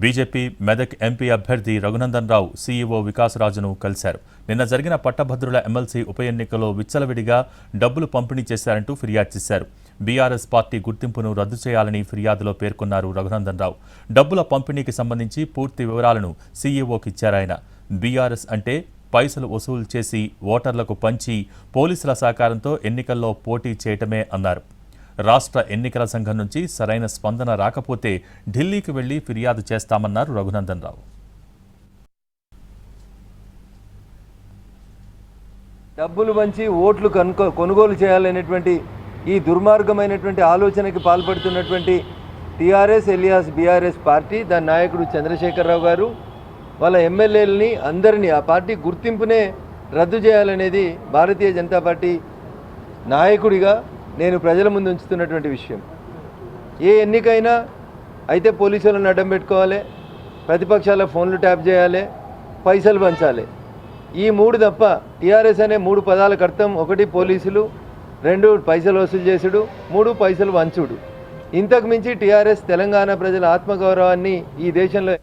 BJP Medak MP అభ్యర్థి Raghunandan Rao CEO వికాసరాజును కలిశారు. నిన్న జరిగిన పట్టభద్రుల ఎమ్మెల్సీ ఉప ఎన్నికలో విచ్చలవిడిగా డబ్బులు పంపిణీ చేశారంటూ ఫిర్యాదు చేశారు. బీఆర్ఎస్ పార్టీ గుర్తింపును రద్దు చేయాలని ఫిర్యాదులో పేర్కొన్నారు రఘునందన్ రావు. డబ్బుల పంపిణీకి సంబంధించి పూర్తి వివరాలను సీఈఓకి ఇచ్చారాయన. బీఆర్ఎస్ అంటే పైసలు వసూలు చేసి ఓటర్లకు పంచి పోలీసుల సహకారంతో ఎన్నికల్లో పోటీ చేయటమే అన్నారు. రాష్ట్ర ఎన్నికల సంఘం నుంచి సరైన స్పందన రాకపోతే ఢిల్లీకి వెళ్లి ఫిర్యాదు చేస్తామన్నారు రఘునందన్ రావు. డబ్బులు పంచి ఓట్లు కొనుగోలు చేయాలనేటువంటి ఈ దుర్మార్గమైనటువంటి ఆలోచనకి పాల్పడుతున్నటువంటి టీఆర్ఎస్ ఎలియాస్ బీఆర్ఎస్ పార్టీ, దాని నాయకుడు చంద్రశేఖరరావు గారు వాళ్ళ ఎమ్మెల్యేలని అందరినీ ఆ పార్టీ గుర్తింపునే రద్దు చేయాలనేది భారతీయ జనతా పార్టీ నాయకుడిగా నేను ప్రజల ముందు ఉంచుతున్నటువంటి విషయం. ఏ ఎన్నికైనా అయితే పోలీసులను అడ్డం పెట్టుకోవాలి, ప్రతిపక్షాల ఫోన్లు ట్యాప్ చేయాలి, పైసలు పంచాలి. ఈ మూడు తప్ప టీఆర్ఎస్ అనే మూడు పదాలకు అర్థం: ఒకటి పోలీసులు, రెండు పైసలు వసూలు చేసుడు, మూడు పైసలు వంచుడు. ఇంతకు మించి టీఆర్ఎస్ తెలంగాణ ప్రజల ఆత్మగౌరవాన్ని ఈ దేశంలో